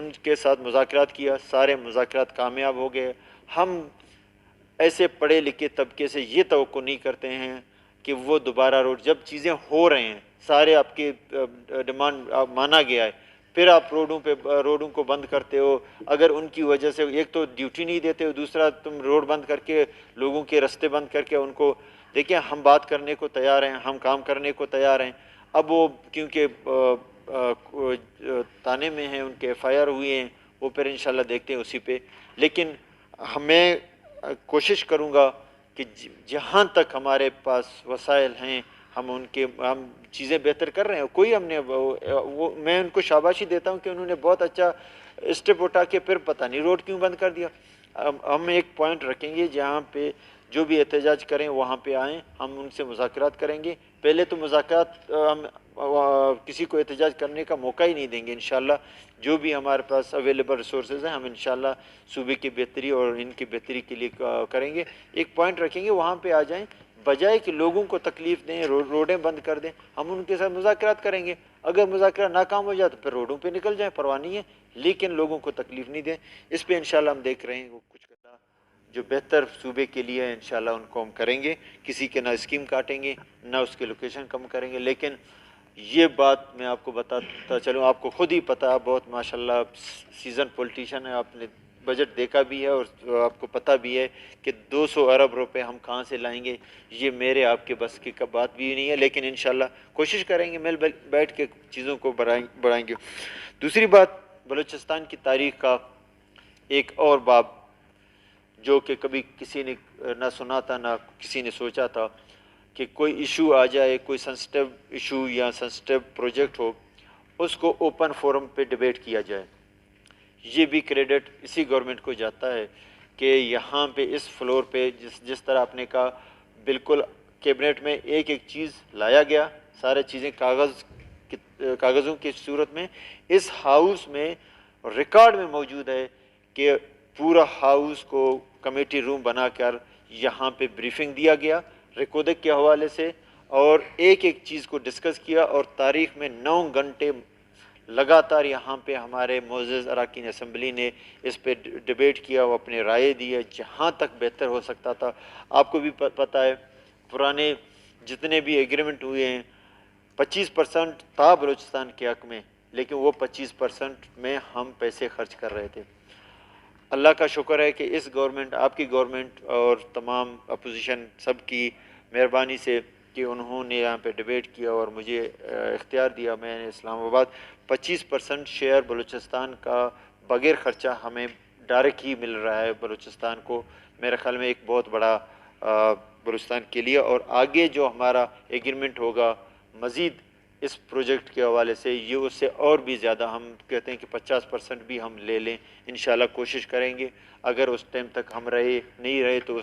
उनके साथ मुज़ाकरात किया, सारे मुज़ाकरात कामयाब हो गए। हम ऐसे पढ़े लिखे तबके से ये तवक्को नहीं करते हैं कि वो दोबारा रोड, जब चीज़ें हो रहे हैं, सारे आपके डिमांड माना गया है, फिर आप रोडों को बंद करते हो। अगर उनकी वजह से एक तो ड्यूटी नहीं देते हो, दूसरा तुम रोड बंद करके, लोगों के रास्ते बंद करके उनको, देखिए हम बात करने को तैयार हैं, हम काम करने को तैयार हैं। अब वो क्योंकि ताने में हैं, उनके FIR हुए हैं, वो फिर इंशाल्लाह देखते हैं उसी पे। लेकिन हमें कोशिश करूँगा कि जहाँ तक हमारे पास वसाइल हैं, हम चीज़ें बेहतर कर रहे हैं। कोई हमने वो मैं उनको शाबाशी देता हूँ कि उन्होंने बहुत अच्छा स्टेप उठा के फिर पता नहीं रोड क्यों बंद कर दिया। हम एक पॉइंट रखेंगे जहाँ पे जो भी एहतजाज करें वहाँ पे आएँ, हम उनसे मुज़ाकरात करेंगे। पहले तो मुज़ाकरात हम किसी को एहतजाज करने का मौका ही नहीं देंगे। इंशाल्लाह जो भी हमारे पास अवेलेबल रिसोर्सेज हैं, हम इंशाल्लाह सूबे की बेहतरी और इनकी बेहतरी के लिए करेंगे। एक पॉइंट रखेंगे, वहाँ पे आ जाएं, बजाय कि लोगों को तकलीफ़ दें, रोडें बंद कर दें, हम उनके साथ मुज़ाकरात करेंगे। अगर मुज़ाकरा नाकाम हो जाए तो फिर रोडों पे निकल जाएं, परवाह नहीं है, लेकिन लोगों को तकलीफ़ नहीं दें। इस पे इंशाल्लाह हम देख रहे हैं वो कुछ करना जो बेहतर सूबे के लिए है, इंशाल्लाह उनको हम करेंगे। किसी के ना स्कीम काटेंगे, ना उसकी लोकेशन कम करेंगे। लेकिन ये बात मैं आपको बताता चलूँ, आपको खुद ही पता है, आप बहुत माशाल्लाह सीजन पॉलिटिशियन है, आपने बजट देखा भी है और आपको पता भी है कि 200 अरब रुपए हम कहाँ से लाएंगे। ये मेरे आपके बस की बात भी नहीं है, लेकिन इंशाल्लाह कोशिश करेंगे, मिल बैठ के चीज़ों को बढ़ाएंगे। दूसरी बात, बलूचिस्तान की तारीख का एक और बाब जो कि कभी किसी ने ना सुना था, ना किसी ने सोचा था कि कोई इशू आ जाए, कोई सेंसिटिव इशू या सेंसिटिव प्रोजेक्ट हो, उसको ओपन फोरम पे डिबेट किया जाए। ये भी क्रेडिट इसी गवर्नमेंट को जाता है कि यहाँ पे इस फ्लोर पे जिस तरह आपने कहा, बिल्कुल कैबिनेट में एक एक चीज़ लाया गया, सारे चीज़ें कागज़ों की सूरत में इस हाउस में रिकॉर्ड में मौजूद है कि पूरा हाउस को कमेटी रूम बनाकर यहाँ पे ब्रीफिंग दिया गया रिकॉर्डिंग के हवाले से, और एक एक चीज़ को डिस्कस किया, और तारीख में 9 घंटे लगातार यहाँ पे हमारे मोअज़्ज़ज़ अरकान असम्बली ने इस पे डिबेट किया, वो अपने राय दी है जहाँ तक बेहतर हो सकता था। आपको भी पता है पुराने जितने भी एग्रीमेंट हुए हैं, 25% था बलूचिस्तान के हक़ में, लेकिन वो 25% में हम पैसे खर्च कर रहे थे। अल्लाह का शुक्र है कि इस गवर्नमेंट, आपकी गवर्नमेंट और तमाम अपोजिशन सब की मेहरबानी से कि उन्होंने यहाँ पे डिबेट किया और मुझे इख्तियार दिया, मैंने इस्लामाबाद 25% शेयर बलूचिस्तान का बग़ैर ख़र्चा हमें डायरेक्ट ही मिल रहा है बलूचिस्तान को। मेरे ख़्याल में एक बहुत बड़ा बलूचिस्तान के लिए, और आगे जो हमारा एग्रीमेंट होगा मज़ीद इस प्रोजेक्ट के हवाले से, ये उससे और भी ज़्यादा, हम कहते हैं कि 50% भी हम ले लें, इंशाल्लाह कोशिश करेंगे। अगर उस टाइम तक हम नहीं रहे तो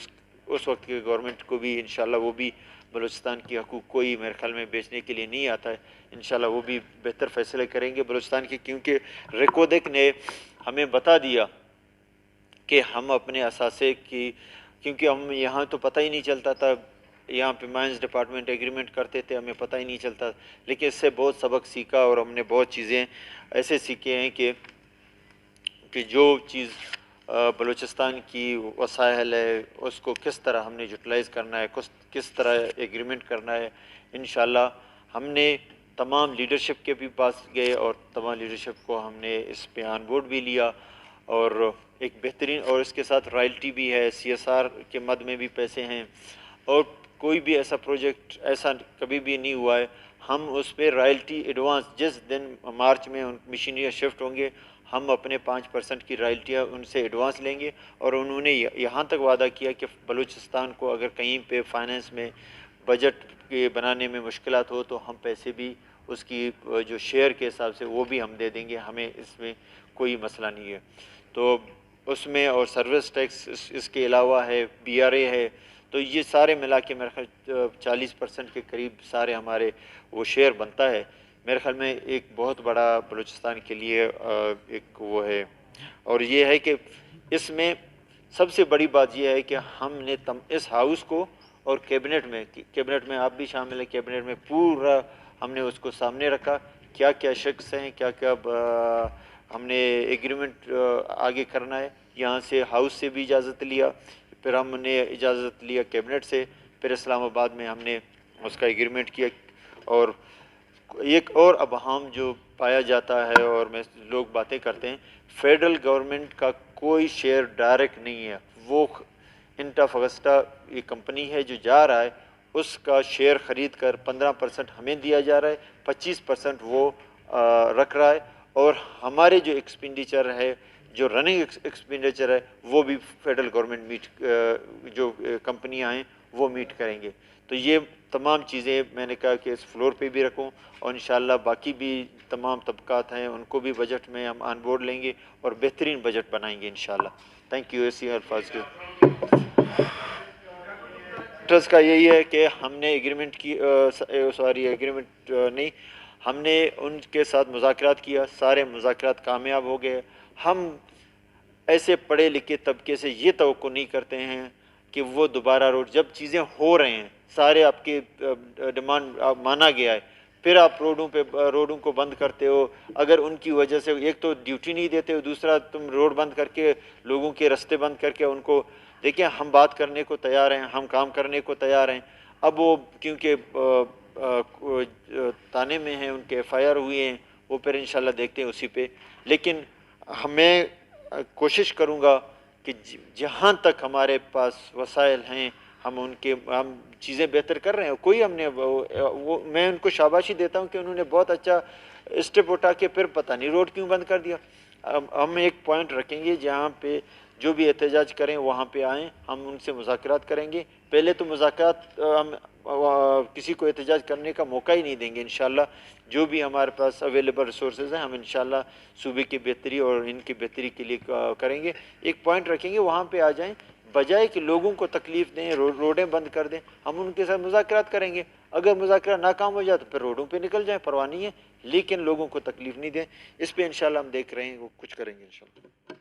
उस वक्त के गवर्नमेंट को भी इंशाल्लाह वो भी बलूचिस्तान की हकूक़ कोई मेरे ख्याल में बेचने के लिए नहीं आता है, इंशाल्लाह वो भी बेहतर फ़ैसले करेंगे बलूचिस्तान के। क्योंकि रिकोदेक ने हमें बता दिया कि हम अपने असासे की, क्योंकि हम यहाँ तो पता ही नहीं चलता था, यहाँ पे माइंस डिपार्टमेंट एग्रीमेंट करते थे, हमें पता ही नहीं चलता, लेकिन इससे बहुत सबक सीखा और हमने बहुत चीज़ें ऐसे सीखे हैं कि जो चीज़ बलूचिस्तान की वसाइल है उसको किस तरह हमने यूटिलाइज़ करना है, किस तरह एग्रीमेंट करना है। इंशाल्लाह हमने तमाम लीडरशिप के भी पास गए और तमाम लीडरशिप को हमने इस पे ऑन बोर्ड भी लिया, और एक बेहतरीन, और इसके साथ रॉयल्टी भी है, CSR के मद में भी पैसे हैं, और कोई भी ऐसा प्रोजेक्ट ऐसा कभी भी नहीं हुआ है हम उस पर रॉयल्टी एडवांस, जिस दिन मार्च में उन मशीनरियाँ शिफ्ट होंगे, हम अपने 5% की रॉयल्टियाँ उनसे एडवांस लेंगे। और उन्होंने यहाँ तक वादा किया कि बलूचिस्तान को अगर कहीं पे फाइनेंस में बजट के बनाने में मुश्किलात हो तो हम पैसे भी उसकी जो शेयर के हिसाब से वो भी हम दे देंगे, हमें इसमें कोई मसला नहीं है। तो उसमें, और सर्विस टैक्स इसके अलावा है, BRA है, तो ये सारे मिला के मेरे ख्याल 40% के करीब सारे हमारे वो शेयर बनता है। मेरे ख्याल में एक बहुत बड़ा बलूचिस्तान के लिए एक वो है। और ये है कि इसमें सबसे बड़ी बात यह है कि हमने इस हाउस को, और कैबिनेट में आप भी शामिल है, कैबिनेट में पूरा हमने उसको सामने रखा, क्या क्या शख्स हैं, क्या क्या हमने एग्रीमेंट आगे करना है। यहाँ से हाउस से भी इजाज़त लिया, फिर हमने इजाज़त लिया कैबिनेट से, फिर इस्लामाबाद में हमने उसका एग्रीमेंट किया। और एक और अबहम जो पाया जाता है और मैं लोग बातें करते हैं, फेडरल गवर्नमेंट का कोई शेयर डायरेक्ट नहीं है। वो इंटफ अगस्टा ये कंपनी है जो जा रहा है, उसका शेयर ख़रीद कर 15% हमें दिया जा रहा है, 25% वो रख रहा है। और हमारे जो एक्सपेंडिचर है, जो रनिंग एक्सपेंडिचर है, वो भी फेडरल गवर्नमेंट मीट जो कंपनियां हैं वो मीट करेंगे। तो ये तमाम चीज़ें मैंने कहा कि इस फ्लोर पे भी रखूं, और इंशाल्लाह बाकी भी तमाम तबकात हैं उनको भी बजट में हम ऑन बोर्ड लेंगे और बेहतरीन बजट बनाएंगे इंशाल्लाह। Thank you. ऐसी अल्फाज के ट्रस्ट का यही है कि हमने एग्रीमेंट की सॉरी एग्रीमेंट नहीं, हमने उनके साथ मुज़ाकरात किया, सारे मुज़ाकरात कामयाब हो गए। हम ऐसे पढ़े लिखे तबके से ये तवक्को नहीं करते हैं कि वो दोबारा रोड, जब चीज़ें हो रहे हैं, सारे आपके डिमांड माना गया है, फिर आप रोडों को बंद करते हो। अगर उनकी वजह से एक तो ड्यूटी नहीं देते हो, दूसरा तुम रोड बंद करके लोगों के रास्ते बंद करके उनको, देखिए हम बात करने को तैयार हैं, हम काम करने को तैयार हैं। अब वो क्योंकि थाने में हैं, उनके FIR हुए हैं, वो फिर इंशाल्लाह देखते हैं उसी पे। लेकिन हमें कोशिश करूँगा कि जहाँ तक हमारे पास वसाइल हैं हम चीज़ें बेहतर कर रहे हैं। कोई हमने वो मैं उनको शाबाशी देता हूँ कि उन्होंने बहुत अच्छा स्टेप उठा के फिर पता नहीं रोड क्यों बंद कर दिया। हम एक पॉइंट रखेंगे जहाँ पे जो भी एहतजाज करें वहाँ पे आएँ, हम उनसे मुज़ाकरात करेंगे। पहले तो मुज़ाकरात हम किसी को एहतजाज करने का मौका ही नहीं देंगे। इंशाल्लाह जो भी हमारे पास अवेलेबल रिसोर्सेज हैं हम इंशाल्लाह सूबे की बेहतरी और इनकी बेहतरी के लिए करेंगे। एक पॉइंट रखेंगे, वहाँ पे आ जाएं, बजाय कि लोगों को तकलीफ़ दें, रोडें बंद कर दें, हम उनके साथ मुज़ाकरात करेंगे। अगर मुज़ाकरा नाकाम हो जाए तो फिर रोडों पे निकल जाएं, परवाह नहीं है, लेकिन लोगों को तकलीफ़ नहीं दें। इस पे इंशाल्लाह हम देख रहे हैं, वो कुछ करेंगे इंशाल्लाह।